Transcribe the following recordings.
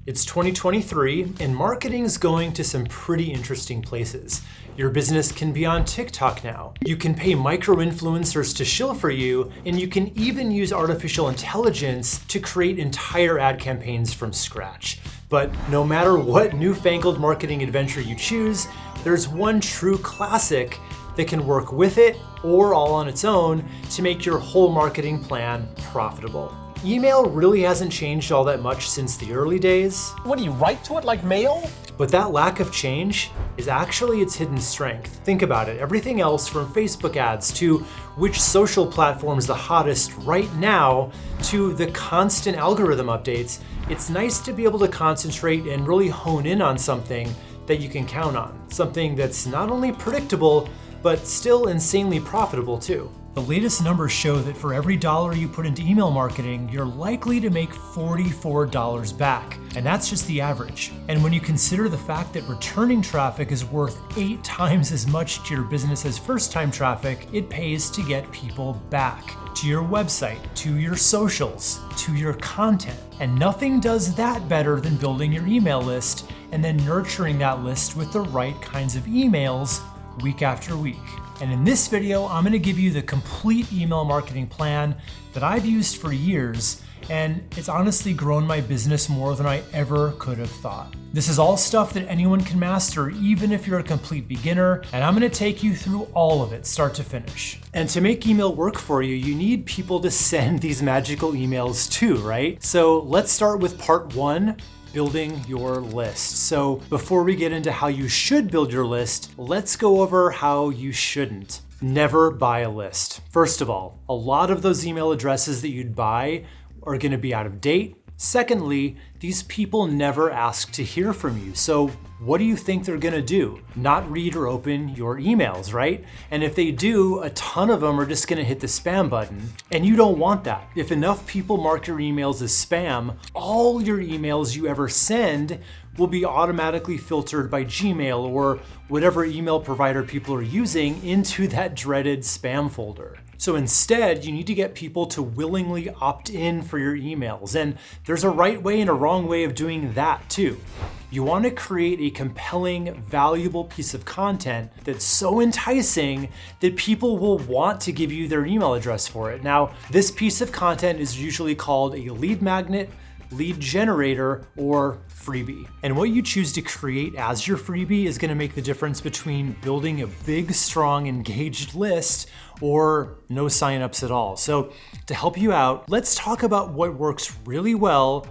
It's 2023 and marketing's going to some pretty interesting places. Your business can be on TikTok now. You can pay micro-influencers to shill for you, and you can even use artificial intelligence to create entire ad campaigns from scratch. But no matter what newfangled marketing adventure you choose, there's one true classic that can work with it or all on its own to make your whole marketing plan profitable. Email really hasn't changed all that much since the early days. What do you write to it like mail? But that lack of change is actually its hidden strength. Think about it. Everything else from Facebook ads to which social platform is the hottest right now to the constant algorithm updates, it's nice to be able to concentrate and really hone in on something that you can count on. Something that's not only predictable, but still insanely profitable too. The latest numbers show that for every dollar you put into email marketing, you're likely to make $44 back. And that's just the average. And when you consider the fact that returning traffic is worth 8 times as much to your business as first-time traffic, it pays to get people back to your website, to your socials, to your content. And nothing does that better than building your email list and then nurturing that list with the right kinds of emails week after week. And in this video, I'm gonna give you the complete email marketing plan that I've used for years, and it's honestly grown my business more than I ever could have thought. This is all stuff that anyone can master, even if you're a complete beginner, and I'm gonna take you through all of it, start to finish. And to make email work for you, you need people to send these magical emails to, right? So let's start with part 1, building your list. So before we get into how you should build your list, let's go over how you shouldn't. Never buy a list. First of all, a lot of those email addresses that you'd buy are gonna be out of date. Secondly, these people never ask to hear from you. So what do you think they're gonna do? Not read or open your emails, right? And if they do, a ton of them are just gonna hit the spam button, and you don't want that. If enough people mark your emails as spam, all your emails you ever send will be automatically filtered by Gmail or whatever email provider people are using into that dreaded spam folder. So instead, you need to get people to willingly opt in for your emails. And there's a right way and a wrong way of doing that too. You want to create a compelling, valuable piece of content that's so enticing that people will want to give you their email address for it. Now, this piece of content is usually called a lead magnet, lead generator, or freebie. And what you choose to create as your freebie is gonna make the difference between building a big, strong, engaged list or no signups at all. So to help you out, let's talk about what works really well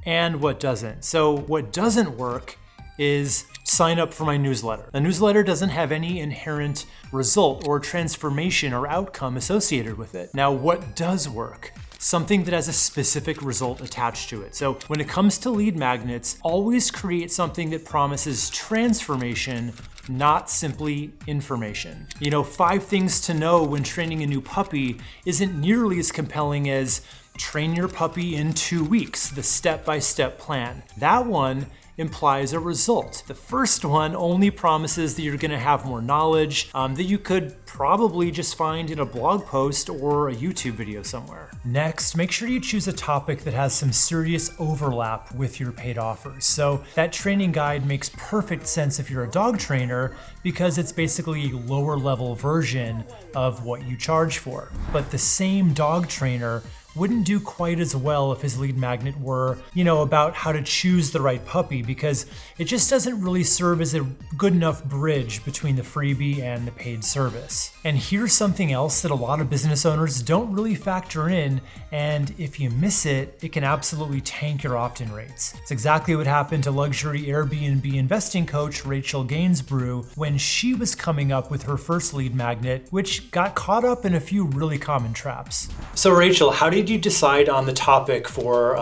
and what doesn't. So what doesn't work is sign up for my newsletter. A newsletter doesn't have any inherent result or transformation or outcome associated with it. Now, what does work? Something that has a specific result attached to it. So when it comes to lead magnets, always create something that promises transformation, not simply information. 5 things to know when training a new puppy isn't nearly as compelling as train your puppy in 2 weeks, the step-by-step plan. That one implies a result. The first one only promises that you're gonna have more knowledge that you could probably just find in a blog post or a YouTube video somewhere. Next, make sure you choose a topic that has some serious overlap with your paid offers. So that training guide makes perfect sense if you're a dog trainer because it's basically a lower level version of what you charge for. But the same dog trainer wouldn't do quite as well if his lead magnet were, about how to choose the right puppy, because it just doesn't really serve as a good enough bridge between the freebie and the paid service. And here's something else that a lot of business owners don't really factor in, and if you miss it, it can absolutely tank your opt-in rates. It's exactly what happened to luxury Airbnb investing coach Rachel Brew when she was coming up with her first lead magnet, which got caught up in a few really common traps. So Rachel, how did you decide on the topic for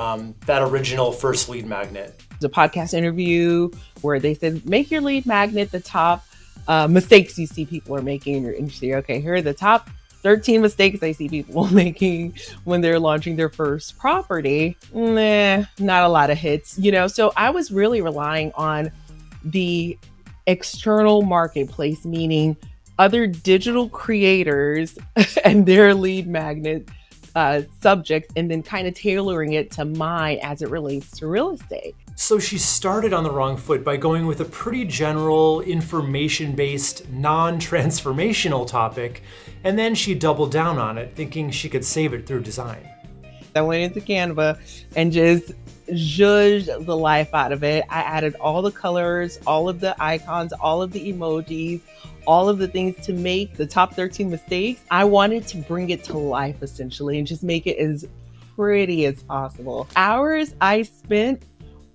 that original first lead magnet? The podcast interview where they said, make your lead magnet the top mistakes you see people are making in your industry. Okay, here are the top 13 mistakes I see people making when they're launching their first property. Not a lot of hits, So I was really relying on the external marketplace, meaning other digital creators and their lead magnet subjects, and then kind of tailoring it to mine as it relates to real estate. So she started on the wrong foot by going with a pretty general, information-based, non-transformational topic, and then she doubled down on it, thinking she could save it through design. I went into Canva and just zhuzhed the life out of it. I added all the colors, all of the icons, all of the emojis, all of the things to make the top 13 mistakes. I wanted to bring it to life essentially and just make it as pretty as possible. Hours I spent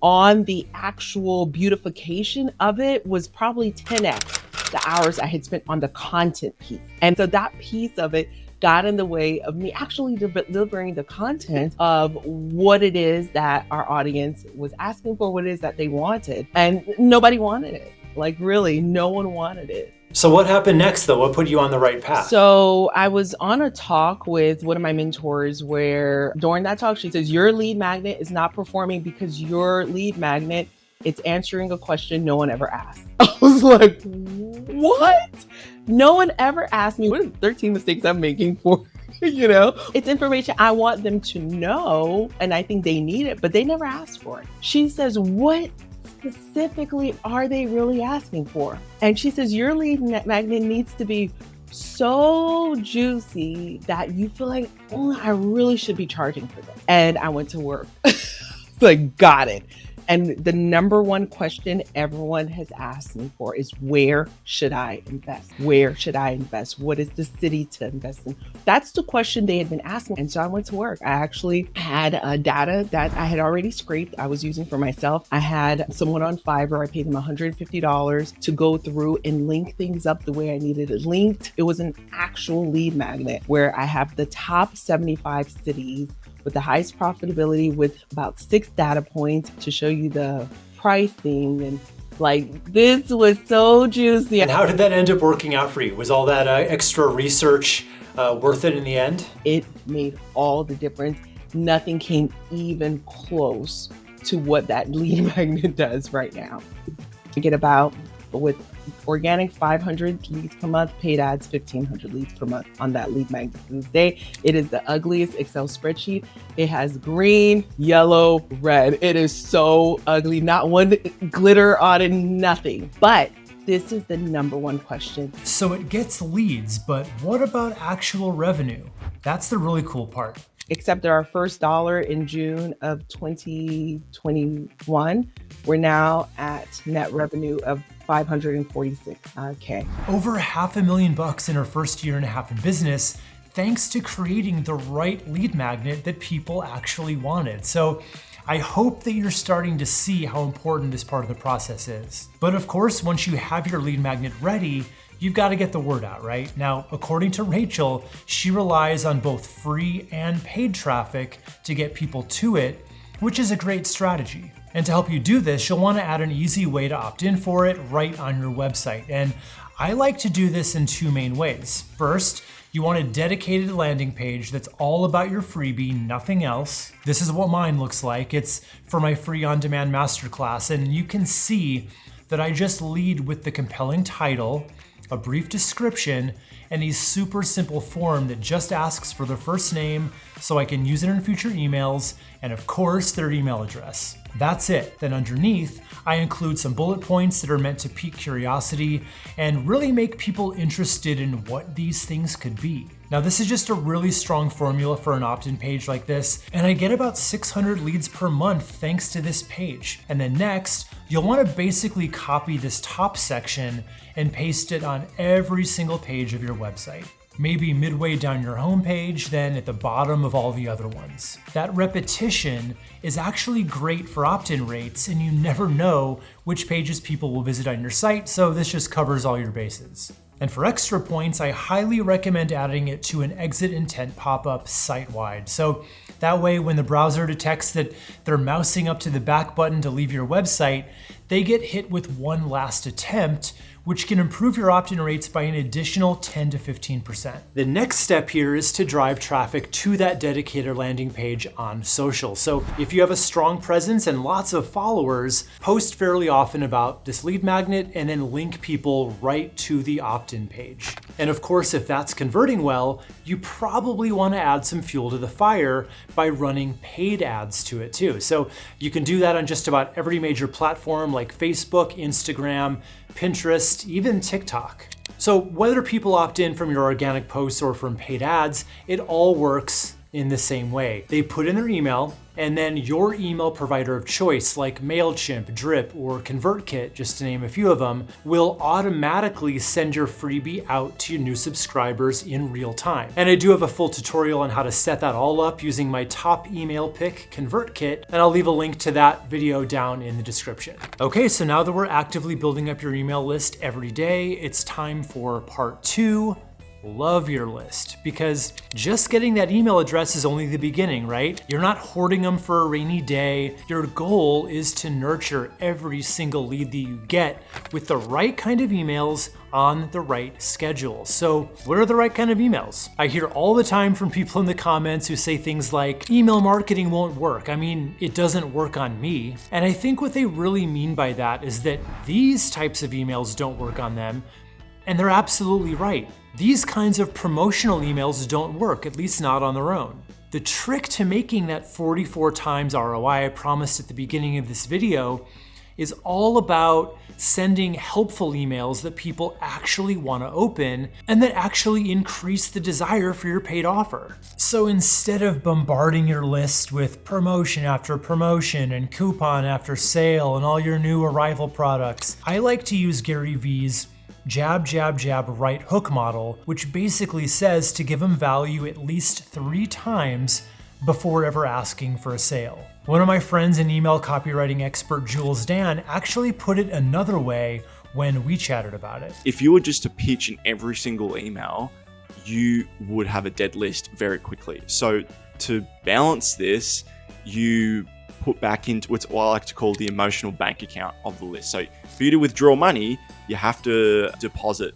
on the actual beautification of it was probably 10x the hours I had spent on the content piece. And so that piece of it got in the way of me actually delivering the content of what it is that our audience was asking for, what it is that they wanted. And nobody wanted it. Like really, no one wanted it. So what happened next though? What put you on the right path? So I was on a talk with one of my mentors where during that talk, she says, your lead magnet is not performing because your lead magnet, it's answering a question no one ever asked. I was like, what? No one ever asked me what are the 13 mistakes I'm making for, it's information I want them to know. And I think they need it, but they never asked for it. She says, what specifically are they really asking for? And she says, your lead magnet needs to be so juicy that you feel like, I really should be charging for this. And I went to work. Like, got it. And the number one question everyone has asked me for is, where should I invest? Where should I invest? What is the city to invest in? That's the question they had been asking. And so I went to work. I actually had data that I had already scraped. I was using for myself. I had someone on Fiverr. I paid them $150 to go through and link things up the way I needed it linked. It was an actual lead magnet where I have the top 75 cities with the highest profitability with about 6 data points to show you the pricing. And like, this was so juicy. And how did that end up working out for you? Was all that extra research worth it in the end? It made all the difference. Nothing came even close to what that lead magnet does right now. I get about, with organic, 500 leads per month, paid ads, 1,500 leads per month on that lead magnet. To this day, it is the ugliest Excel spreadsheet. It has green, yellow, red. It is so ugly. Not one glitter on it, nothing. But this is the number one question. So it gets leads, but what about actual revenue? That's the really cool part. Except our first dollar in June of 2021, we're now at net revenue of $546K. Over $500,000 in her first year and a half in business, thanks to creating the right lead magnet that people actually wanted. So I hope that you're starting to see how important this part of the process is. But of course, once you have your lead magnet ready, you've got to get the word out, right? Now, according to Rachel, she relies on both free and paid traffic to get people to it, which is a great strategy. And to help you do this, you'll want to add an easy way to opt in for it right on your website. And I like to do this in 2 main ways. First, you want a dedicated landing page that's all about your freebie, nothing else. This is what mine looks like. It's for my free on-demand masterclass, and you can see that I just lead with the compelling title, a brief description, and a super simple form that just asks for their first name so I can use it in future emails, and of course, their email address. That's it. Then underneath, I include some bullet points that are meant to pique curiosity and really make people interested in what these things could be. Now, this is just a really strong formula for an opt-in page like this, and I get about 600 leads per month thanks to this page. And then next, you'll want to basically copy this top section and paste it on every single page of your website. Maybe midway down your homepage, then at the bottom of all the other ones. That repetition is actually great for opt-in rates, and you never know which pages people will visit on your site, so this just covers all your bases. And for extra points, I highly recommend adding it to an exit intent pop-up site-wide. So that way, when the browser detects that they're mousing up to the back button to leave your website, they get hit with one last attempt, which can improve your opt-in rates by an additional 10 to 15%. The next step here is to drive traffic to that dedicated landing page on social. So if you have a strong presence and lots of followers, post fairly often about this lead magnet and then link people right to the opt-in page. And of course, if that's converting well, you probably want to add some fuel to the fire by running paid ads to it too. So you can do that on just about every major platform like Facebook, Instagram, Pinterest, even TikTok. So whether people opt in from your organic posts or from paid ads, it all works in the same way. They put in their email, and then your email provider of choice, like MailChimp, Drip, or ConvertKit, just to name a few of them, will automatically send your freebie out to your new subscribers in real time. And I do have a full tutorial on how to set that all up using my top email pick, ConvertKit, and I'll leave a link to that video down in the description. Okay, so now that we're actively building up your email list every day, it's time for part 2. Love your list, because just getting that email address is only the beginning, right? You're not hoarding them for a rainy day. Your goal is to nurture every single lead that you get with the right kind of emails on the right schedule. So what are the right kind of emails? I hear all the time from people in the comments who say things like, email marketing won't work. I mean, it doesn't work on me. And I think what they really mean by that is that these types of emails don't work on them. And they're absolutely right. These kinds of promotional emails don't work, at least not on their own. The trick to making that 44 times ROI I promised at the beginning of this video is all about sending helpful emails that people actually want to open and that actually increase the desire for your paid offer. So instead of bombarding your list with promotion after promotion and coupon after sale and all your new arrival products, I like to use Gary Vee's jab, jab, jab, right hook model, which basically says to give them value at least 3 times before ever asking for a sale. One of my friends and email copywriting expert, Jules Dan, actually put it another way when we chatted about it. If you were just to pitch in every single email, you would have a dead list very quickly. So to balance this, you put back into what I like to call the emotional bank account of the list. So for you to withdraw money, you have to deposit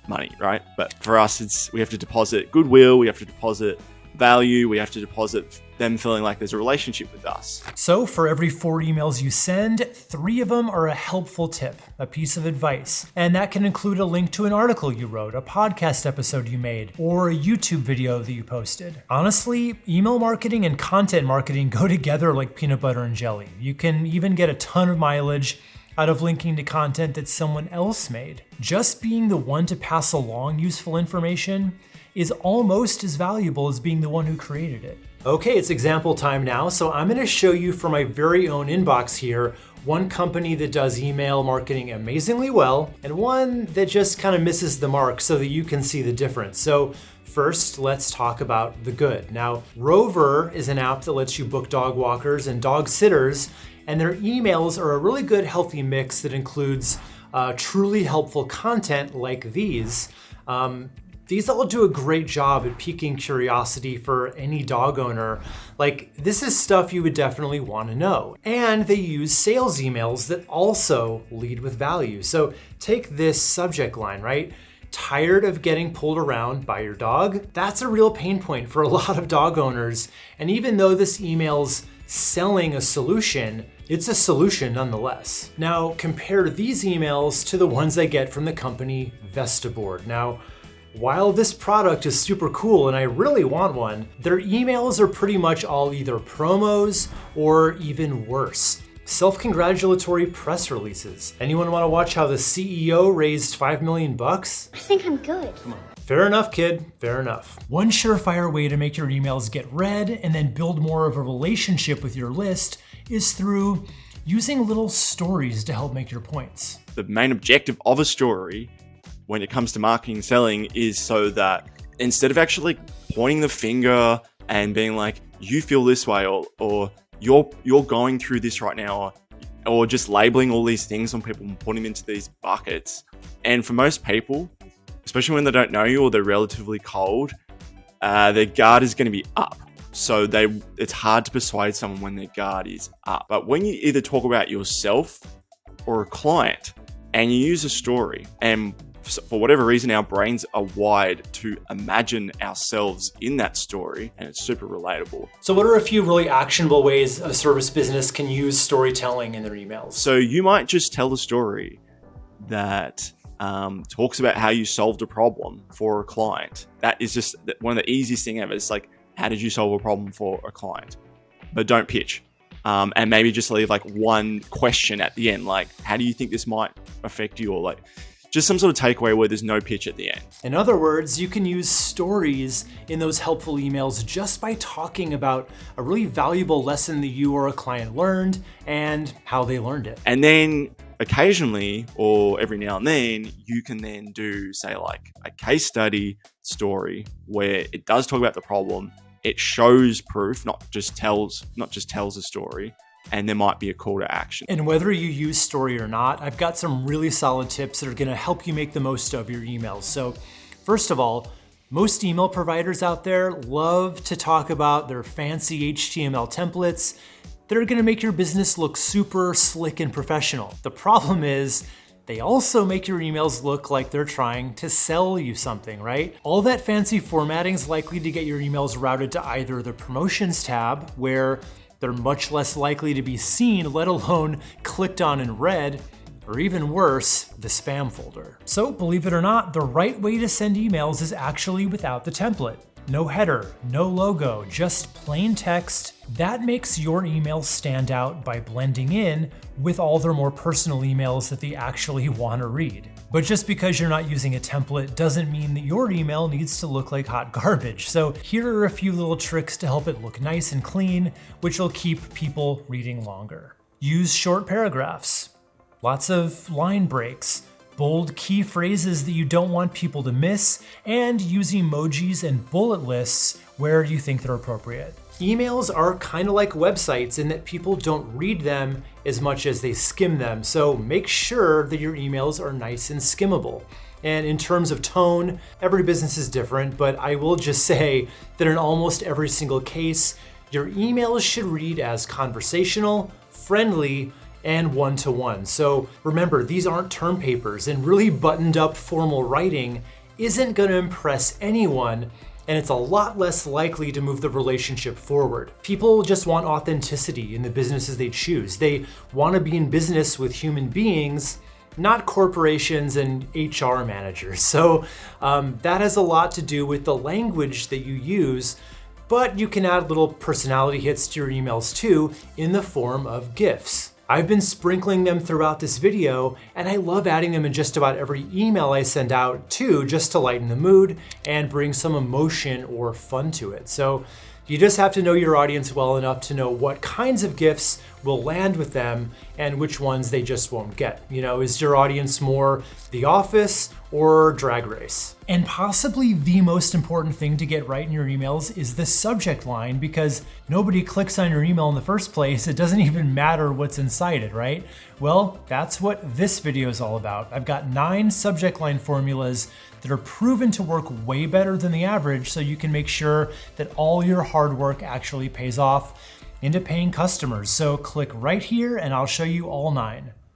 money, right? But for us, we have to deposit goodwill, we have to deposit value, we have to deposit them feeling like there's a relationship with us. So for every 4 emails you send, 3 of them are a helpful tip, a piece of advice. And that can include a link to an article you wrote, a podcast episode you made, or a YouTube video that you posted. Honestly, email marketing and content marketing go together like peanut butter and jelly. You can even get a ton of mileage out of linking to content that someone else made. Just being the one to pass along useful information is almost as valuable as being the one who created it. Okay, it's example time now, so I'm gonna show you from my very own inbox here one company that does email marketing amazingly well and one that just kind of misses the mark so that you can see the difference. So first, let's talk about the good. Now, Rover is an app that lets you book dog walkers and dog sitters, and their emails are a really good, healthy mix that includes truly helpful content like these. These all do a great job at piquing curiosity for any dog owner. Like, this is stuff you would definitely want to know. And they use sales emails that also lead with value. So take this subject line, right? Tired of getting pulled around by your dog? That's a real pain point for a lot of dog owners. And even though this email's selling a solution, it's a solution nonetheless. Now, compare these emails to the ones I get from the company Vestaboard. Now, while this product is super cool and I really want one, their emails are pretty much all either promos or even worse, self-congratulatory press releases. Anyone want to watch how the CEO raised $5 million? I think I'm good. Come on. Fair enough, kid, fair enough. One surefire way to make your emails get read and then build more of a relationship with your list is through using little stories to help make your points. The main objective of a story when it comes to marketing and selling is so that instead of actually pointing the finger and being like, you feel this way, or you're going through this right now, or just labeling all these things on people and putting them into these buckets. And for most people, especially when they don't know you or they're relatively cold, their guard is going to be up. So it's hard to persuade someone when their guard is up. But when you either talk about yourself or a client and you use a story, and for whatever reason, our brains are wired to imagine ourselves in that story, and it's super relatable. So what are a few really actionable ways a service business can use storytelling in their emails? So you might just tell the story that talks about how you solved a problem for a client. That is just one of the easiest thing ever. It's like, how did you solve a problem for a client? But don't pitch. And maybe just leave like one question at the end, like, how do you think this might affect you? Or like, just some sort of takeaway where there's no pitch at the end. In other words, you can use stories in those helpful emails just by talking about a really valuable lesson that you or a client learned and how they learned it. And then occasionally, or every now and then, you can then do, say, like a case study story where it does talk about the problem. It shows proof, not just tells a story. And there might be a call to action. And whether you use story or not, I've got some really solid tips that are gonna help you make the most of your emails. So first of all, most email providers out there love to talk about their fancy HTML templates that are gonna make your business look super slick and professional. The problem is, they also make your emails look like they're trying to sell you something, right? All that fancy formatting is likely to get your emails routed to either the promotions tab, where they're much less likely to be seen, let alone clicked on and read, or even worse, the spam folder. So believe it or not, the right way to send emails is actually without the template. No header, no logo, just plain text. That makes your emails stand out by blending in with all their more personal emails that they actually want to read. But just because you're not using a template doesn't mean that your email needs to look like hot garbage. So here are a few little tricks to help it look nice and clean, which will keep people reading longer. Use short paragraphs, lots of line breaks, bold key phrases that you don't want people to miss, and use emojis and bullet lists where you think they're appropriate. Emails are kind of like websites in that people don't read them as much as they skim them, so make sure that your emails are nice and skimmable. And in terms of tone, every business is different, but I will just say that in almost every single case, your emails should read as conversational, friendly, and one-to-one. So remember, these aren't term papers, and really buttoned up formal writing isn't gonna impress anyone, and it's a lot less likely to move the relationship forward. People just want authenticity in the businesses they choose. They want to be in business with human beings, not corporations and HR managers. So that has a lot to do with the language that you use, but you can add little personality hits to your emails too in the form of GIFs. I've been sprinkling them throughout this video, and I love adding them in just about every email I send out too, just to lighten the mood and bring some emotion or fun to it. So you just have to know your audience well enough to know what kinds of gifts will land with them and which ones they just won't get. You know, is your audience more The Office or Drag Race? And possibly the most important thing to get right in your emails is the subject line, because nobody clicks on your email in the first place. It doesn't even matter what's inside it, right? Well, that's what this video is all about. I've got 9 subject line formulas that are proven to work way better than the average, so you can make sure that all your hard work actually pays off into paying customers. So click right here and I'll show you all 9.